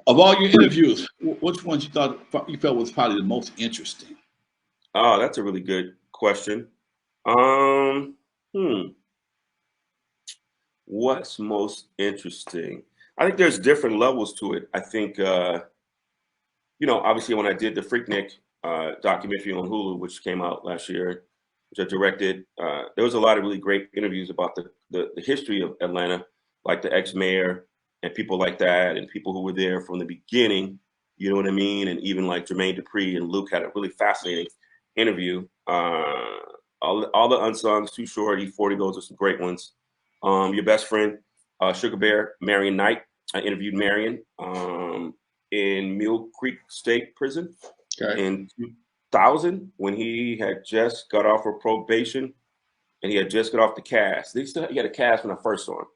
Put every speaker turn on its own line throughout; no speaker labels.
Of all your interviews, which ones you felt was probably the most interesting?
Oh, that's a really good question. Um, hmm, what's most interesting? I think there's different levels to it. I think obviously when I did the Freaknik documentary on Hulu, which came out last year, which I directed, there was a lot of really great interviews about the history of Atlanta, like the ex-mayor and people like that, and people who were there from the beginning, you know what I mean? And even like Jermaine Dupri and Luke had a really fascinating interview. All the unsungs, Too Short, 40, those are some great ones. Your best friend, Sugar Bear, Marion Knight. I interviewed Marion. In Mule Creek State Prison
Okay.
in 2000 when he had just got off of probation and he had just got off the cast. He had a cast when I first saw him.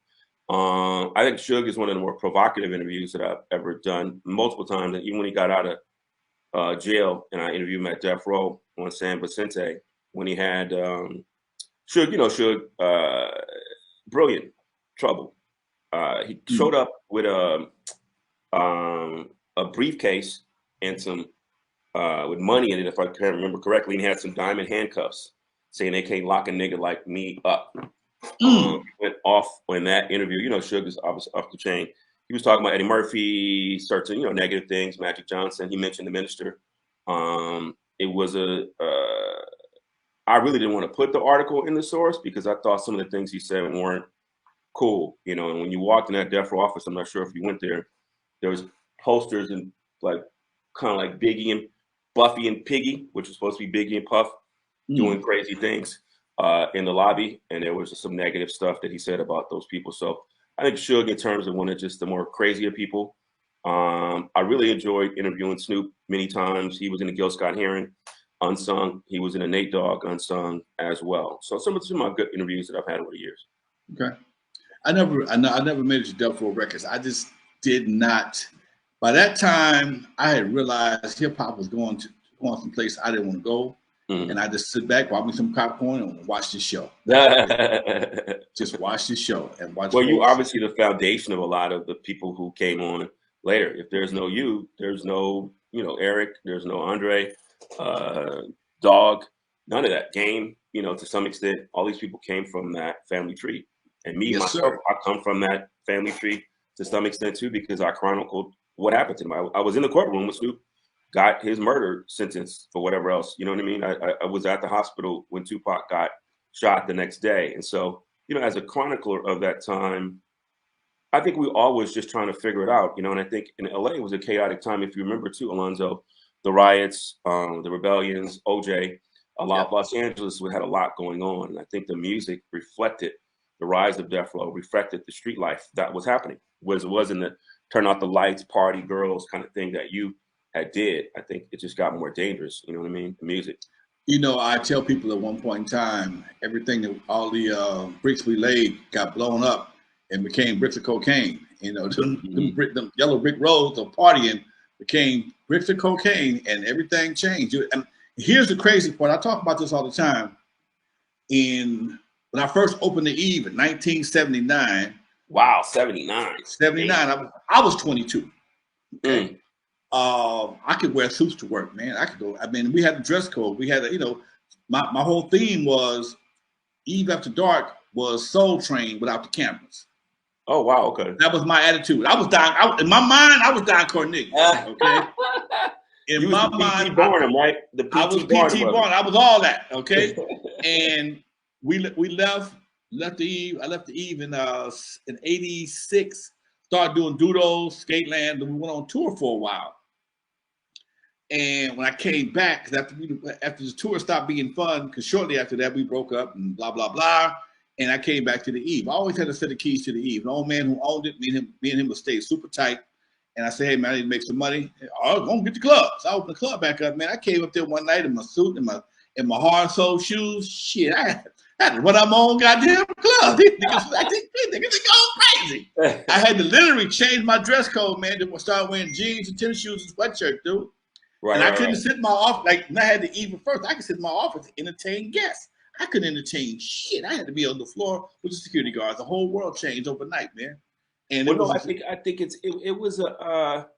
I think Suge is one of the more provocative interviews that I've ever done multiple times. And even when he got out of jail and I interviewed him at Death Row on San Vicente when he had Suge, brilliant, trouble. He showed up with a briefcase and some with money in it, if I can't remember correctly, and he had some diamond handcuffs, saying they can't lock a nigga like me up. Went off on that interview. Suge is obviously off the chain. He was talking about Eddie Murphy, certain negative things, Magic Johnson. He mentioned the minister. It was I really didn't want to put the article in the source because I thought some of the things he said weren't cool. And when you walked in that death row office, I'm not sure if you went there. There was posters and like kind of like Biggie and Buffy and Piggy, which was supposed to be Biggie and Puff, doing crazy things in the lobby, and there was some negative stuff that he said about those people. So I think Suge, in terms of one of just the more crazier people, I really enjoyed interviewing Snoop many times. He was in the Gil Scott Heron Unsung. He was in a Nate Dogg Unsung as well. So some of my good interviews that I've had over the years.
Okay. I never made it to Death Row Records. I just did not. By that time, I had realized hip hop was going some place I didn't want to go, and I just sit back, bought me some popcorn, and watch the show. Just watch the show and watch.
Well, you obviously the foundation of a lot of the people who came on later. If there's no you, there's no Eric, there's no Andre, Dog, none of that. Game, to some extent, all these people came from that family tree. And me, myself, I come from that family tree to some extent too, because I chronicled what happened to him. I was in the courtroom when Snoop got his murder sentence for whatever else. You know what I mean? I was at the hospital when Tupac got shot the next day. And so, as a chronicler of that time, I think we always just trying to figure it out, and I think in LA it was a chaotic time. If you remember too, Alonzo, the riots, the rebellions, OJ, Los Angeles had a lot going on. And I think the music reflected the rise of Death Row, reflected the street life that was happening. It wasn't the turn out the lights, party girls kind of thing that you had did. I think it just got more dangerous. You know what I mean? The music.
I tell people at one point in time, everything that all the bricks we laid got blown up and became bricks of cocaine. Them yellow brick roads of partying became bricks of cocaine, and everything changed. And here's the crazy part. I talk about this all the time. When I first opened the Eve in 1979.
Wow, 79.
79. I was 22. Okay. I could wear suits to work, man. I could go. I mean, we had a dress code. We had my whole theme was Eve After Dark was Soul Train without the cameras.
Oh wow, okay.
That was my attitude. I was Don. In my mind, I was Don Cornelius. Okay. In my mind,
Barnum, right?
I was P.T. Barnum. I was all that. Okay. And we left the Eve. I left the Eve in '86. Started doing doodles, Skateland, and we went on tour for a while. And when I came back, after the tour stopped being fun, because shortly after that we broke up and blah blah blah. And I came back to the Eve. I always had a set of keys to the Eve. The old man who owned it, me and him would stay super tight. And I said, hey man, I need to make some money. I was gonna get the club. So I opened the club back up, man. I came up there one night in my suit and my hard sole shoes. Shit, I had to run out my own goddamn club. These niggas are going crazy. I had to literally change my dress code, man, to start wearing jeans and tennis shoes and sweatshirt, dude. Right, and I couldn't sit in my office, like when I had the Eve first, I could sit in my office and entertain guests. I couldn't entertain shit. I had to be on the floor with the security guards. The whole world changed overnight, man. And
I think it was a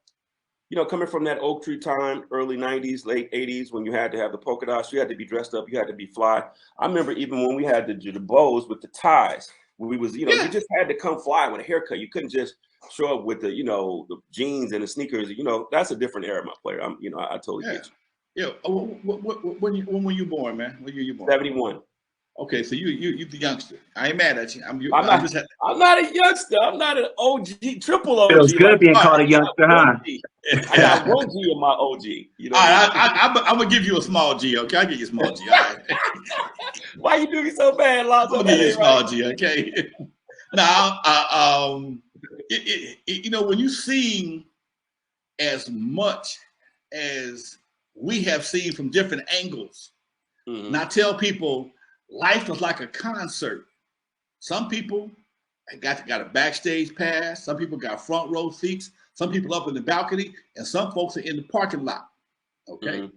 you know, coming from that Oak Tree time, early 90s, late 80s, when you had to have the polka dots, you had to be dressed up, you had to be fly. I remember even when we had the bows with the ties, we was, you know, you just had to come fly with a haircut. You couldn't just show up with the, you know, the jeans and the sneakers. You know, that's a different era, my player. You know, I totally get you.
Yeah. When were you born, man? When you born?
71.
Okay, so you the youngster. I ain't mad at you. I'm
not a youngster. I'm not an OG, triple OG.
Feels good being called a youngster, huh?
I got one G in my OG. You know.
All right, I'm gonna give you a small G. Okay, I'll give you a small G. All right.
Why you do me so bad, Lonzo?
I'm gonna give you a small G. Okay. Now, you know, when you see as much as we have seen from different angles, and I tell people, life is like a concert. Some people got a backstage pass. Some people got front row seats. Some people up in the balcony, and some folks are in the parking lot. Okay,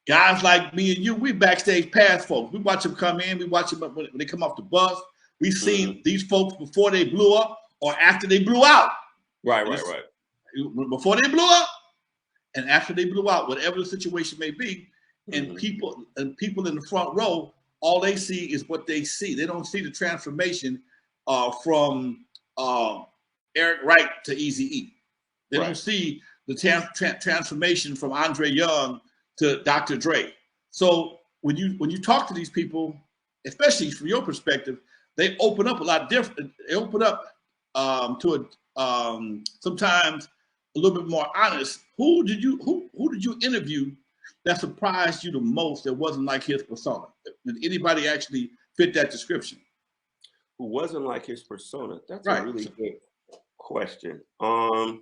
guys like me and you, we backstage pass folks. We watch them come in. We watch them when they come off the bus. We seen these folks before they blew up or after they blew out.
Right.
Before they blew up and after they blew out, whatever the situation may be, and people in the front row, all they see is what they see. They don't see the transformation from Eric Wright to Eazy E. They don't see the transformation from Andre Young to Dr. Dre. So when you talk to these people, especially from your perspective, they open up a lot different. They open up to sometimes a little bit more honest. Who did you interview that surprised you the most that wasn't like his persona? Did anybody actually fit that description?
Who wasn't like his persona? That's a really good question. Well,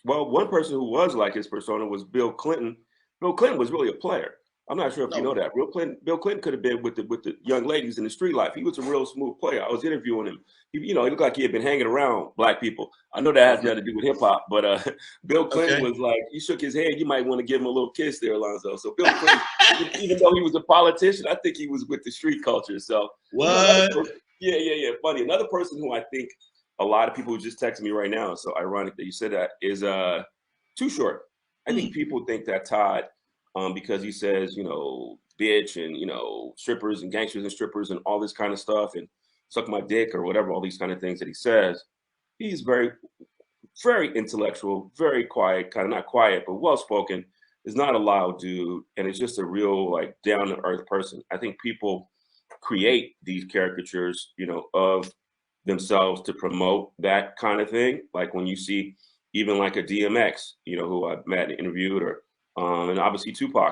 one person who was like his persona was Bill Clinton. Bill Clinton was really a player. I'm not sure if you know that. Bill Clinton could have been with the young ladies in the street life. He was a real smooth player. I was interviewing him. He looked like he had been hanging around black people. I know that has nothing to do with hip hop, but Bill Clinton was like, he shook his hand. You might want to give him a little kiss there, Lonzo. So Bill Clinton, even though he was a politician, I think he was with the street culture. So yeah. Funny. Another person who I think a lot of people just texting me right now. So ironic that you said that is Too Short. I think people think that Todd, because he says, you know, bitch and, you know, strippers and gangsters and strippers and all this kind of stuff and suck my dick or whatever, all these kind of things that he says. He's very, very intellectual, very quiet, kind of not quiet, but well-spoken. Is not a loud dude. And it's just a real, like, down-to-earth person. I think people create these caricatures, you know, of themselves to promote that kind of thing. Like when you see even like a DMX, you know, who I met and interviewed, or and obviously Tupac.